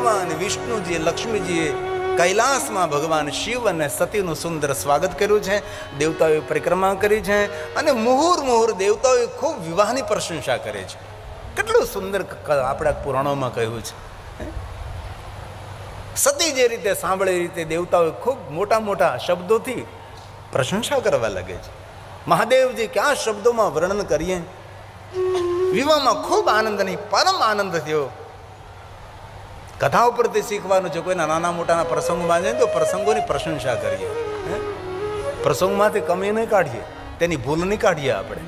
ભગવાન વિષ્ણુજીએ, લક્ષ્મીજીએ કૈલાસમાં ભગવાન શિવ અને સતીનું સુંદર સ્વાગત કર્યું છે. દેવતાઓએ પરિક્રમા કરી છે અને મુહુર્ દેવતાઓએ ખૂબ વિવાહની પ્રશંસા કરે છે. કેટલું સુંદર આપણા પુરાણોમાં કહ્યું છે. સતી જે રીતે સાંભળે એ રીતે દેવતાઓએ ખૂબ મોટા મોટા શબ્દોથી પ્રશંસા કરવા લાગે છે. મહાદેવજી કયા શબ્દોમાં વર્ણન કરીએ. વિવાહમાં ખૂબ આનંદ નહીં, પરમ આનંદ થયો. કથા ઉપરથી શીખવાનું છે. કોઈના નાના મોટાના પ્રસંગોમાં જાય તો પ્રસંગોની પ્રશંસા કરીએ. પ્રસંગમાંથી કમી નહીં કાઢીએ, તેની ભૂલ નહીં કાઢીએ. આપણે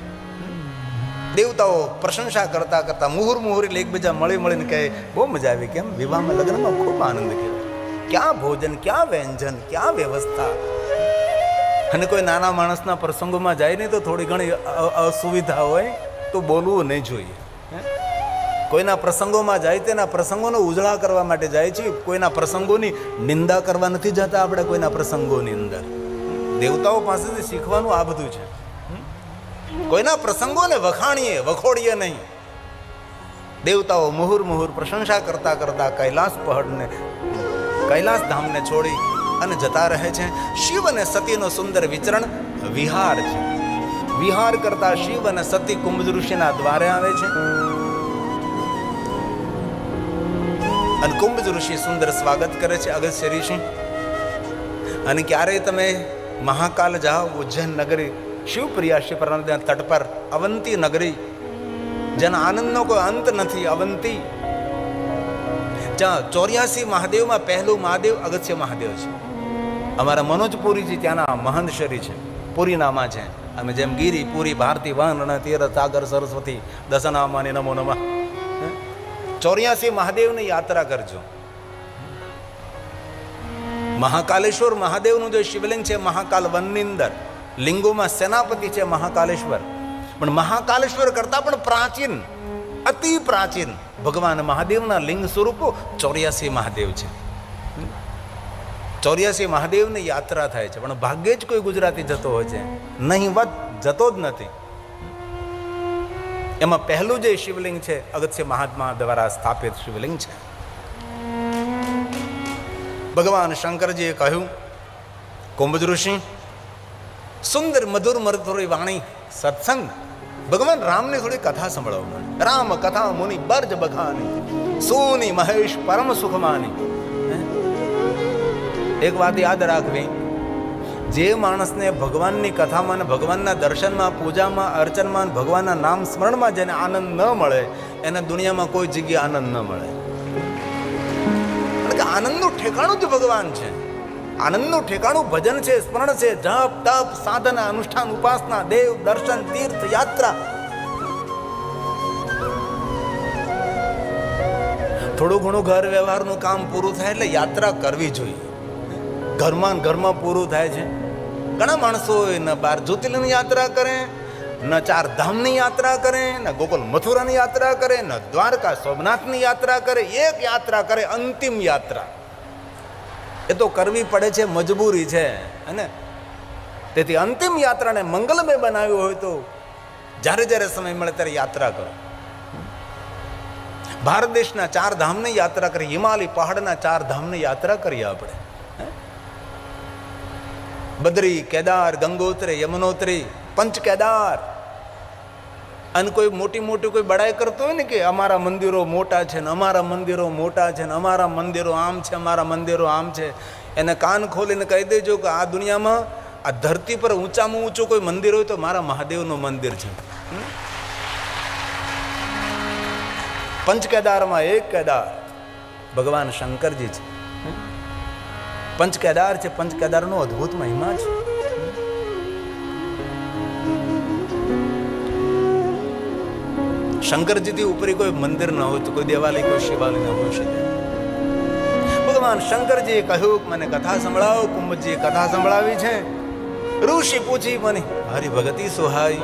દેવતાઓ પ્રશંસા કરતા કરતા મુહુર્ એકબીજા મળીને કહે બહુ મજા આવી. કેમ? વિવાહમાં લગ્નમાં ખૂબ આનંદ કર્યો. ક્યાં ભોજન, ક્યાં વ્યંજન, ક્યાં વ્યવસ્થા. અને કોઈ નાના માણસના પ્રસંગોમાં જાય ને તો થોડી ઘણી અસુવિધા હોય તો બોલવું નહીં જોઈએ. કોઈના પ્રસંગોમાં જાય તેના પ્રસંગોનો ઉજળા કરવા માટે જાય છે. કોઈના પ્રસંગોની નિંદા કરવા નથી જતા આપણે. કોઈના પ્રસંગોની અંદર દેવતાઓ પાસેથી શીખવાનું આ બધું છે. કોઈના પ્રસંગોને વખાણીએ, વખોડીએ નહીં. દેવતાઓ મુહુર્ પ્રશંસા કરતા કરતા કૈલાસ ધામને છોડી અને જતા રહે છે. શિવ અને સતીનો સુંદર વિચરણ વિહાર છે. વિહાર કરતા શિવ અને સતી કુંભજ ઋષિના દ્વારે આવે છે અને કુંભજ ઋષિ સુંદર સ્વાગત કરે છે. અગસ્ત્ય ઋષિ, અને ક્યારેય તમે મહાકાલ જાઓ, ઉજ્જૈન નગરી, શિવપ્રિયા શિવપ્રનદના તટ પર અવંતી નગરી, જેના આનંદનો કોઈ અંત નથી. અવંતી, જ્યાં 84 મહાદેવમાં પહેલું મહાદેવ અગસ્ત્ય મહાદેવ છે. અમારા મનોજપુરીજી ત્યાંના મહંત શરી છે, પુરીનામાં છે. અમે જેમ ગીરી, પુરી, ભારતી, વન, તીર્થ, સાગર, સરસ્વતી, દશનામાની નમો નમઃ. 84 મહાદેવની યાત્રા કરજો. મહાકાલેશ્વર મહાદેવનું જે શિવલિંગ છે મહાકાલ વનની અંદર, લિંગોમાં સેનાપતિ છે મહાકાલેશ્વર. પણ મહાકાલેશ્વર કરતા પણ પ્રાચીન, અતિ પ્રાચીન ભગવાન મહાદેવના લિંગ સ્વરૂપો 84 મહાદેવ છે. 84 મહાદેવની યાત્રા થાય છે. પણ ભાગ્યે જ કોઈ ગુજરાતી જતો હોય છે, નહીંવત જતો જ નથી. એમાં પહેલું જે શિવલિંગ છે અગસ્ત્ય મહાત્મા દ્વારા સ્થાપિત શિવલિંગ છે. ભગવાન શંકરજીએ કહ્યું, કુંભજ ઋષિ, સુંદર મધુર મધુરી વાણી સત્સંગ. ભગવાન રામની થોડી કથા સંભળાવો મને. રામ કથા મુનિ બર્જ બખાની, સોની મહેશ પરમ સુખમાની. એક વાત યાદ રાખવી, જે માણસને ભગવાનની કથામાં, ભગવાનના દર્શનમાં, પૂજામાં, અર્ચનમાં, ભગવાનના નામ સ્મરણમાં જેને આનંદ ન મળે એને દુનિયામાં કોઈ જગ્યાએ આનંદ ન મળે. કારણ કે આનંદનું ઠેકાણું જ ભગવાન છે. આનંદનું ઠેકાણું ભજન છે, સ્મરણ છે, જપ, તપ, સાધના, અનુષ્ઠાન, ઉપાસના, દેવ દર્શન, તીર્થ યાત્રા. થોડું ઘણું ઘર વ્યવહારનું કામ પૂરું થાય એટલે યાત્રા કરવી જોઈએ. ઘરમાં પૂરું થાય છે. ઘણા માણસો ન 12 જ્યોતિર્લિંગની યાત્રા કરે, ન 4 ધામની યાત્રા કરે, ન ગોકુલ મથુરાની યાત્રા કરે, ન દ્વારકા સોમનાથની યાત્રા કરે. એક યાત્રા કરે, અંતિમ યાત્રા. એ તો કરવી પડે છે, મજબૂરી છે. અને તેથી અંતિમ યાત્રાને મંગલમય બનાવ્યું હોય તો જ્યારે જ્યારે સમય મળે ત્યારે યાત્રા કરો. ભારત દેશના 4 ધામની યાત્રા કરી, હિમાલય પહાડના 4 ધામની યાત્રા કરીએ આપણે. બદ્રી, કેદાર, ગંગોત્રી, યમનોત્રી, પંચ કેદાર. અને કોઈ મોટી કોઈ બડાઈ કરતો હોય ને કે અમારા મંદિરો મોટા છે ને, અમારા મંદિરો મોટા છે ને, અમારા મંદિરો આમ છે, અમારા મંદિરો આમ છે, એને કાન ખોલીને કહી દેજો કે આ દુનિયામાં, આ ધરતી પર ઊંચામાં ઊંચું કોઈ મંદિર હોય તો મારા મહાદેવનું મંદિર છે. પંચ કેદારમાં એક કેદાર ભગવાન શંકરજી છે. પંચ કેદાર છે. પંચ કેદારનો અદ્ભુત મહિમા છે. શંકરજીથી ઉપરી કોઈ મંદિર ન હોય તો કોઈ દેવાલય, કોઈ શિવાલય ન હોઈ શકે. ભગવાન શંકરજીએ કહ્યું કે મને કથા સંભળાવો. કુંભજીએ કથા સંભળાવી છે. ઋષિ પૂછી મને હરિભગતિ સુહાઈ.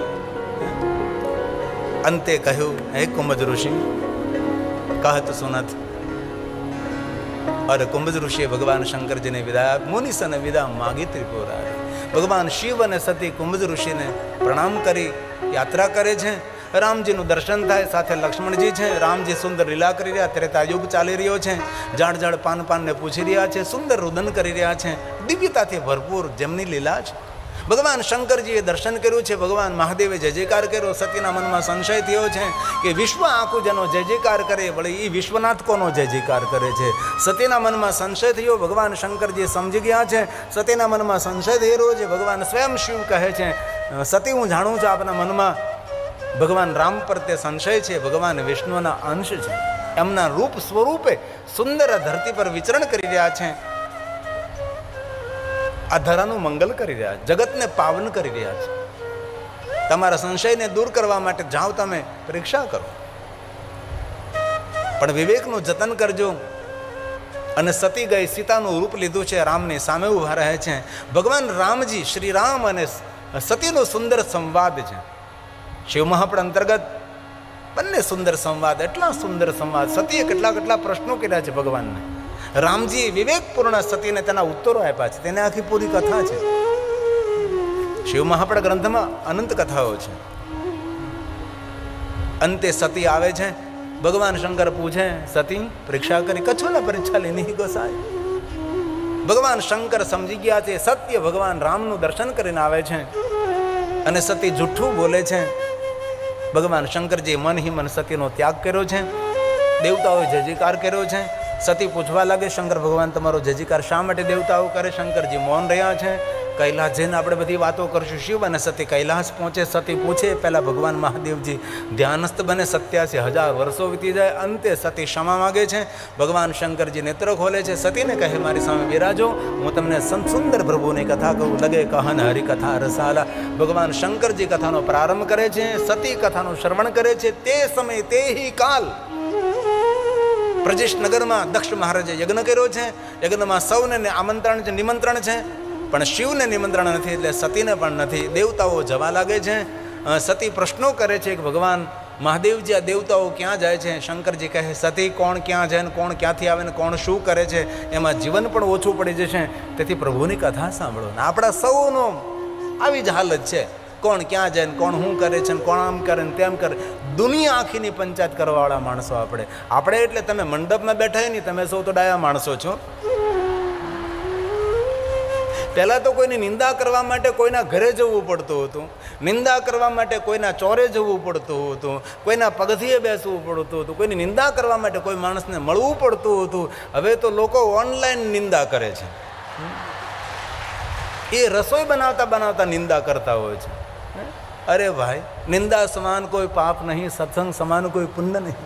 અંતે કહ્યું, હે કુંભજ ઋષિ, કહત સુનત. અરે કુંભજ ઋષિએ ભગવાન શંકરજીને વિદાય, મુનિસને વિદા માગી ત્રિપુરારી. ભગવાન શિવ અને સતી કુંભજ ઋષિને પ્રણામ કરી યાત્રા કરે છે રામજીનું દર્શન થાય, સાથે લક્ષ્મણજી છે. રામજી સુંદર લીલા કરી રહ્યા, ત્રેતાયુગ ચાલી રહ્યો છે. જાણ જાણ પાન પાનને પૂછી રહ્યા છે, સુંદર રુદન કરી રહ્યા છે, દિવ્યતાથી ભરપૂર જેમની લીલા છે. ભગવાન શંકરજીએ દર્શન કર્યું છે. ભગવાન મહાદેવે જય જયકાર કર્યો. સતીના મનમાં સંશય થયો છે કે વિશ્વ આખું જેનો જય જયકાર કરે, વળી એ વિશ્વનાથ કોનો જય જયકાર કરે છે. સતીના મનમાં સંશય થયો. ભગવાન શંકરજી સમજી ગયા છે. સતીના મનમાં સંશય થઈ રહ્યો છે. ભગવાન સ્વયં શિવ કહે છે, સતી હું જાણું છું આપના મનમાં ભગવાન રામ પર તે સંશય છે. ભગવાન વિષ્ણુના અંશ છે. એમના રૂપ સ્વરૂપે સુંદર ધરતી પર વિચરણ કરી રહ્યા છે. આ ધરાનું મંગલ કરી રહ્યા છે, જગતને પાવન કરી રહ્યા છે. તમારા સંશયને દૂર કરવા માટે જાઓ, તમે પરીક્ષા કરો, પણ વિવેકનું જતન કરજો. અને સતી ગઈ, સીતાનું રૂપ લીધું છે, રામની સામે ઉભા રહે છે. ભગવાન રામજી, શ્રી રામ અને સતીનો સુંદર સંવાદ છે. શિવ મહાપડ અંતર્ગત બંને સુંદર સંવાદ, એટલા સુંદર સંવાદ. સતીએ કેટલા પ્રશ્નો કર્યા છે ભગવાનને. રામજી વિવેકપૂર્ણ સતીને તેના ઉત્તરો આપ્યા છે. તેને આખી પૂરી કથા છે. શિવ મહાપડ ગ્રંથમાં અનંત કથાઓ છે. અંતે સતી આવે છે. ભગવાન શંકર પૂછે, સતી પરીક્ષા કરી, કછોલા પરીક્ષા લેની ગોસાય. ભગવાન શંકર સમજી ગયા છે સત્ય. ભગવાન રામનું દર્શન કરીને આવે છે અને સતી જૂઠું બોલે છે. ભગવાન શંકરજી મન હિ મન સતીનો ત્યાગ કર્યો છે. દેવતાઓએ જય જયકાર કર્યો છે. સતી પૂછવા લાગે, શંકર ભગવાન તમારો જય જયકાર શા માટે દેવતાઓ કરે? શંકરજી મૌન રહ્યા છે. કૈલાસ જઈને આપણે બધી વાતો કરશું. શિવ અને સતી કૈલાસ પહોંચે. સતી પૂછે, પહેલાં ભગવાન મહાદેવજી ધ્યાનસ્થ બને. 87,000 વર્ષો વીતી જાય. અંતે સતી ક્ષમા માગે છે. ભગવાન શંકરજી નેત્ર ખોલે છે. સતીને કહે, મારી સામે બિરાજો, હું તમને સુંદર પ્રભુની કથા કહું. લગે કહન હરિકથા રસાલા. ભગવાન શંકરજી કથાનો પ્રારંભ કરે છે. સતી કથાનું શ્રવણ કરે છે. તે સમય તે હિ કાલ પ્રજેશ નગરમાં દક્ષ મહારાજે યજ્ઞ કર્યો છે. યજ્ઞમાં સૌને આમંત્રણ છે, નિમંત્રણ છે, પણ શિવને નિમંત્રણ નથી, એટલે સતીને પણ નથી. દેવતાઓ જવા લાગે છે. સતી પ્રશ્નો કરે છે કે ભગવાન મહાદેવજી, આ દેવતાઓ ક્યાં જાય છે? શંકરજી કહે, સતી કોણ ક્યાં જાય ને કોણ ક્યાંથી આવે ને કોણ શું કરે છે, એમાં જીવન પણ ઓછું પડી જશે. તેથી પ્રભુની કથા સાંભળો. ને આપણા સૌનો આવી જ હાલત છે. કોણ ક્યાં જાય ને કોણ શું કરે છે ને કોણ આમ કરે ને તેમ કરે. દુનિયા આખીની પંચાયત કરવાવાળા માણસો આપણે એટલે તમે મંડપમાં બેઠા નહીં, તમે સૌ તો ડાયા માણસો છો. પહેલાં તો કોઈની નિંદા કરવા માટે કોઈના ઘરે જવું પડતું હતું. નિંદા કરવા માટે કોઈના ચોરે જવું પડતું હતું. કોઈના પગથિયે બેસવું પડતું હતું. કોઈની નિંદા કરવા માટે કોઈ માણસને મળવું પડતું હતું. હવે તો લોકો ઓનલાઈન નિંદા કરે છે. એ રસોઈ બનાવતા નિંદા કરતા હોય છે. અરે ભાઈ, નિંદા સમાન કોઈ પાપ નહીં, સત્સંગ સમાન કોઈ પુણ્ય નહીં.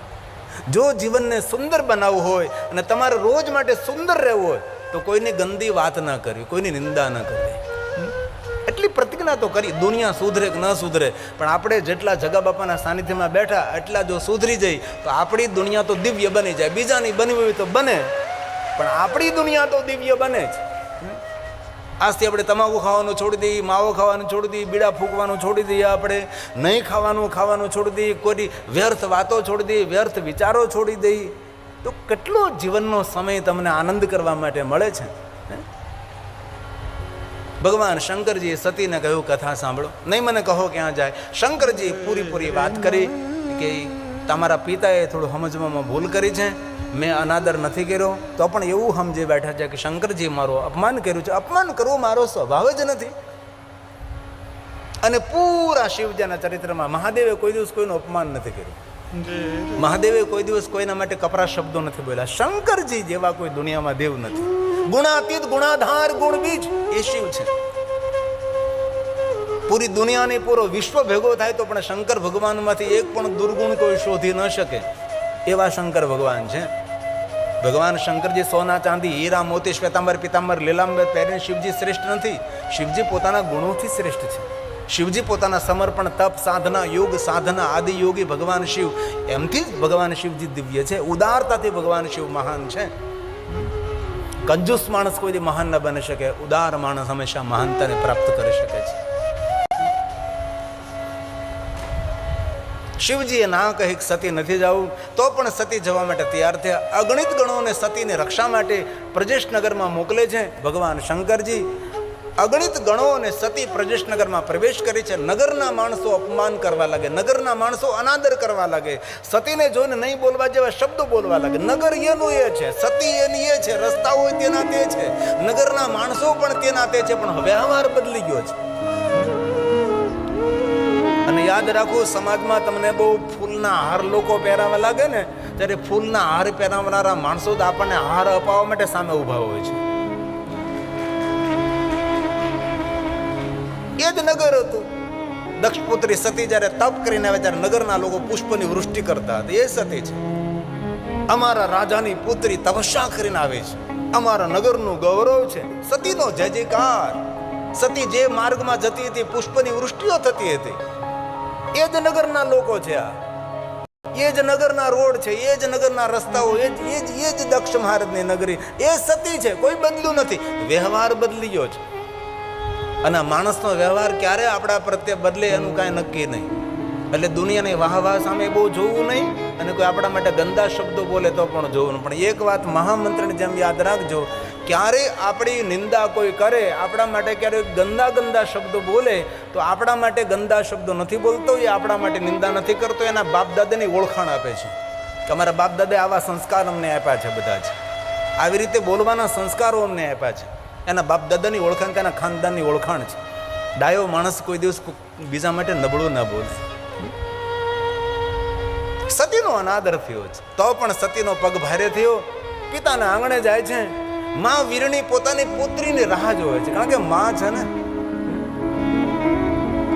જો જીવનને સુંદર બનાવવું હોય અને તમારે રોજ માટે સુંદર રહેવું હોય તો કોઈની ગંદી વાત ના કરવી, કોઈની નિંદા ન કરવી. એટલી પ્રતિજ્ઞા તો કરી. દુનિયા સુધરે કે ન સુધરે, પણ આપણે જેટલા જગા બાપાના સાનિધ્યમાં બેઠા એટલા જો સુધરી જાય તો આપણી દુનિયા તો દિવ્ય બની જાય. બીજાની બનવી હોય તો બને, પણ આપણી દુનિયા તો દિવ્ય બને જ. આજથી આપણે તમાકુ ખાવાનું છોડી દઈએ, માવો ખાવાનું છોડી દઈએ, બીડા ફૂંકવાનું છોડી દઈએ, આપણે નહીં ખાવાનું છોડી દઈએ, કોઈ વ્યર્થ વાતો છોડી દઈએ, વ્યર્થ વિચારો છોડી દઈએ, તો કેટલો જીવનનો સમય તમને આનંદ કરવા માટે મળે છે. ભગવાન શંકરજીએ સતીને કહ્યું, કથા સાંભળો, નહીં મને કહો ક્યાં જાય. શંકરજી પૂરી વાત કરી કે તમારા પિતાએ થોડું સમજવામાં ભૂલ કરી છે, મેં અનાદર નથી કર્યો, તો પણ એવું સમજી બેઠા છે કે શંકરજી મારું અપમાન કર્યું છે. અપમાન કરવું મારો સ્વભાવ જ નથી. અને પૂરા શિવજીના ચરિત્રમાં મહાદેવે કોઈ દિવસ કોઈનું અપમાન નથી કર્યું. મહાદેવે કોઈ દિવસ કોઈના માટે કપરા શબ્દો નથી બોલ્યા. શંકરજી જેવા કોઈ દુનિયામાં દેવ નથી. ગુણાતીત, ગુણાધાર, ગુણબીજ એ શિવ છે. પૂરી દુનિયાની પૂરો વિશ્વ ભેગો થાય તો પણ શંકર ભગવાનમાંથી એક પણ દુર્ગુણ કોઈ શોધી ન શકે એવા શંકર ભગવાન છે. ભગવાન શંકરજી સોના, ચાંદી, હીરા, મોતી, શ્વેતાંબર, પિતાંબર, લીલાંબર પહેરીને શિવજી શ્રેષ્ઠ નથી. શિવજી પોતાના ગુણોથી શ્રેષ્ઠ છે. શિવજી પોતાના સમર્પણ, તપ, સાધના, યોગ સાધના, આદિ યોગી ભગવાન શિવ, એમથી જ ભગવાન શિવજી દિવ્ય છે. ઉદારતાથી ભગવાન શિવ મહાન છે. કંજૂસ માણસ કોઈ મહાન ન બની શકે. ઉદાર માણસ હંમેશા મહાનતાને પ્રાપ્ત કરી શકે છે. શિવજીએ ના કહી સતી નથી જવું, તો પણ સતી જવા માટે તૈયાર થયા. અગણિત ગણોને સતીની રક્ષા માટે પ્રજેશ નગરમાં મોકલે છે ભગવાન શંકરજી. અગણિત ગણો અને સતી પ્રજેશનગરમાં પ્રવેશ કરી છે. નગરના માણસો અપમાન કરવા લાગે, નગરના માણસો અનાદર કરવા લાગે, સતીને જોઈને નહીં બોલવા જેવા શબ્દો બોલવા લાગે. નગર એનું એ છે, સતી એની એ છે, રસ્તા હોય તેના તે છે, નગરના માણસો પણ તેના તે છે, પણ વ્યવહાર બદલી ગયો છે. અને યાદ રાખો, સમાજમાં તમને બહુ ફૂલના હાર લોકો પહેરાવા લાગે ને, ત્યારે ફૂલના હાર પહેરાવનારા માણસો તો આપણને હાર અપાવવા માટે સામે ઉભા હોય છે. એ જ નગર હતું. દક્ષપુત્રી સતી જ્યારે તપ કરીને આવે ત્યારે નગરના લોકો પુષ્પની વૃષ્ટિ કરતા હતા. એ સતી છે. અમારા રાજાની પુત્રી તપસ્યા કરીને આવે છે, અમારા નગરનું ગૌરવ છે. સતીનો જય જયકાર. સતી જે માર્ગમાં જતી હતી પુષ્પની વૃષ્ટિઓ થતી હતી. એ જ નગરના લોકો છે. આ એ જ નગરના રોડ છે, એ જ નગરના રસ્તાઓ, એ જ દક્ષ મહારાજની નગરી. એ સતી છે, કોઈ બદલ્યું નથી. વ્યવહાર બદલી ગયો છે. અને માણસનો વ્યવહાર ક્યારે આપણા પ્રત્યે બદલે એનું કાંઈ નક્કી નહીં. એટલે દુનિયાની વાહ સામે બહુ જોવું નહીં, અને કોઈ આપણા માટે ગંદા શબ્દો બોલે તો પણ જોવું. પણ એક વાત મહામંત્રની જેમ યાદ રાખજો, ક્યારે આપણી નિંદા કોઈ કરે, આપણા માટે ક્યારે ગંદા શબ્દો બોલે, તો આપણા માટે ગંદા શબ્દો નથી બોલતો, એ આપણા માટે નિંદા નથી કરતો, એના બાપ દાદાની ઓળખાણ આપે છે કે અમારા બાપ દાદાએ આવા સંસ્કાર અમને આપ્યા છે. બધા જ આવી રીતે બોલવાના સંસ્કારો અમને આપ્યા છે. એના બાપ દાદાની ઓળખાણ, તેના ખાનદાનની ઓળખાણ છે. ડાયો માણસ કોઈ દિવસ બીજા માટે નબળું ના બોલે. સતીનો અનાદર થયો છે, તો પણ સતીનો પગ ભારે થયો. પિતાના આંગણે જાય છે. માં વીરણી પોતાની પુત્રીની રાહ જોવે છે, કારણ કે માં છે ને,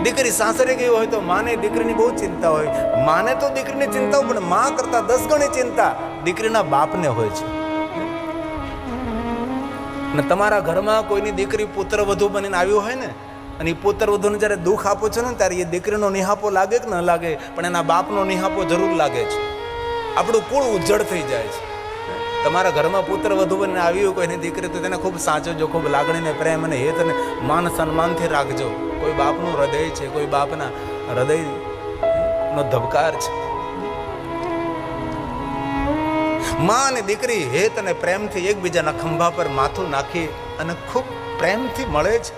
દીકરી સાસરે ગઈ હોય તો માને દીકરીની બહુ ચિંતા હોય. માને તો દીકરીની ચિંતા હોય, પણ માં કરતા 10 ગણી ચિંતા દીકરીના બાપને હોય છે. અને તમારા ઘરમાં કોઈની દીકરી પુત્ર વધુ બનીને આવ્યું હોય ને, અને એ પુત્ર વધુને જ્યારે દુઃખ આપો છો ને, ત્યારે એ દીકરીનો નિહાપો લાગે કે ન લાગે, પણ એના બાપનો નિહાપો જરૂર લાગે છે. આપણું કુળ ઉજ્જળ થઈ જાય છે. તમારા ઘરમાં પુત્ર વધુ બનીને આવ્યું કોઈની દીકરી, તો તેને ખૂબ સાચવજો, ખૂબ લાગણીને, પ્રેમ અને હેત અને માન સન્માનથી રાખજો. કોઈ બાપનું હૃદય છે, કોઈ બાપના હૃદયનો ધબકાર છે. માં અને દીકરી હેત અને પ્રેમથી એકબીજાના ખંભા પર માથું નાખી અને ખૂબ પ્રેમથી મળે છે.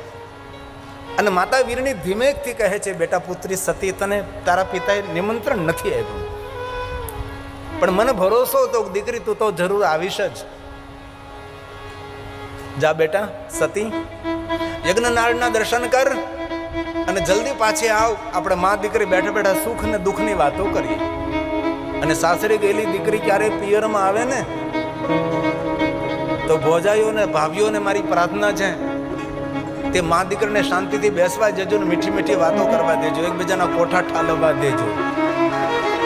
અને માતા વીરણી ધીમેકથી કહે છે, બેટા પુત્રી સતી, તને તારા પિતાએ નિમંત્રણ નથી આપ્યું, પણ મને ભરોસો હતો દીકરી તું તો જરૂર આવીશ જ. જા બેટા સતી, યજ્ઞનાળના દર્શન કર અને જલ્દી પાછી આવ. આપણે મા દીકરી બેઠા બેઠા સુખ અને દુઃખની વાતો કરીએ. અને સાસરે ગયેલી દીકરી ક્યારે પિયરમાં આવે ને, તો ભોજાઈઓને ભાભીઓને મારી પ્રાર્થના છે, તે મા દીકરીને શાંતિથી બેસવા દેજો ને મીઠી મીઠી વાતો કરવા દેજો, એકબીજાના કોઠા ઠાલવવા દેજો.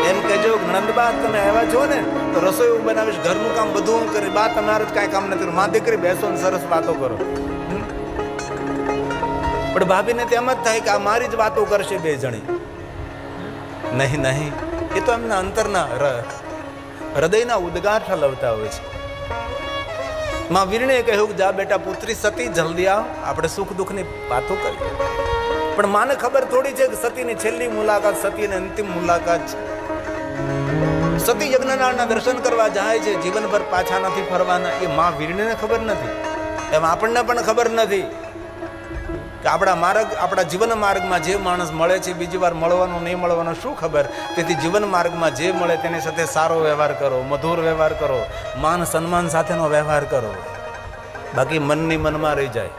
એમ કહેજો, નંદબા તમે આવ્યા છો ને, તો રસોઈ હું બનાવીશ, ઘરનું કામ બધું હું કરીશ, બા તમારે જ કાંઈ કામ નથી. મા દીકરી બેસો ને સરસ વાતો કરો. પણ ભાભીને તેમ જ થાય કે આ મારી જ વાતો કરશે બે જણી. નહીં, એ તો એમના અંતરના હૃદયના ઉદ્ગાર ઠલવતા હોય છે. માં વીરણીએ કહ્યું કે જા બેટા પુત્રી સતી, જલ્દી આવ, આપણે સુખ દુઃખની વાતો કરીએ. પણ માને ખબર થોડી છે કે સતીની છેલ્લી મુલાકાત, સતીની અંતિમ મુલાકાત છે. સતી યજ્ઞનાળના દર્શન કરવા જાય છે, જીવનભર પાછા નથી ફરવાના. એ માં વીરણીને ખબર નથી, એમ આપણને પણ ખબર નથી કે આપણા જીવન માર્ગમાં જે માણસ મળે છે, બીજી વાર મળવાનો નહીં મળવાનો શું ખબર. તેથી જીવન માર્ગમાં જે મળે તેની સાથે સારો વ્યવહાર કરો, મધુર વ્યવહાર કરો, માન સન્માન સાથેનો વ્યવહાર કરો. બાકી મનની મનમાં રહી જાય.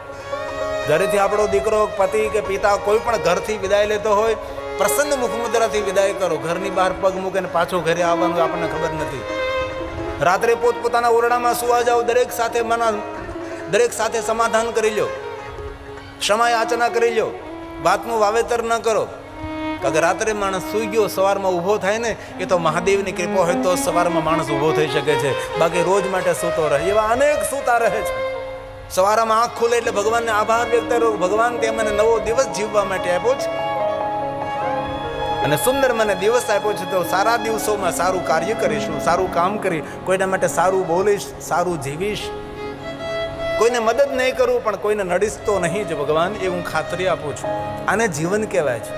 ઘરેથી આપણો દીકરો, પતિ કે પિતા કોઈ પણ ઘરથી વિદાય લેતો હોય, પ્રસન્ન મુખમુદ્રાથી વિદાય કરો. ઘરની બહાર પગ મૂકીને પાછો ઘરે આવવાનું આપણને ખબર નથી. રાત્રે પોતપોતાના ઓરડામાં સુવા જાઓ, દરેક સાથે સમાધાન કરી લો, ક્ષમા યાચના કરી લો, વાતનું વાવેતર ન કરો. કારણ કે રાત્રે માણસ સૂઈ ગયો, સવારમાં ઊભો થાય ને, એ તો મહાદેવની કૃપા હોય તો સવારમાં માણસ ઊભો થઈ શકે છે. બાકી રોજ માટે સૂતો રહે, એવા અનેક સૂતા રહે છે. સવારમાં આંખ ખુલે એટલે ભગવાનને આભાર વ્યક્ત કરો, ભગવાન તે મને નવો દિવસ જીવવા માટે આપ્યો છે, અને સુંદર મને દિવસ આપ્યો છે, તો સારા દિવસોમાં સારું કાર્ય કરીશું, સારું કામ કરી, કોઈના માટે સારું બોલીશ, સારું જીવીશ. કોઈને મદદ નહીં કરું, પણ કોઈને નડીશ તો નહીં જ ભગવાન, એ હું ખાતરી આપું છું. આને જીવન કહેવાય છે.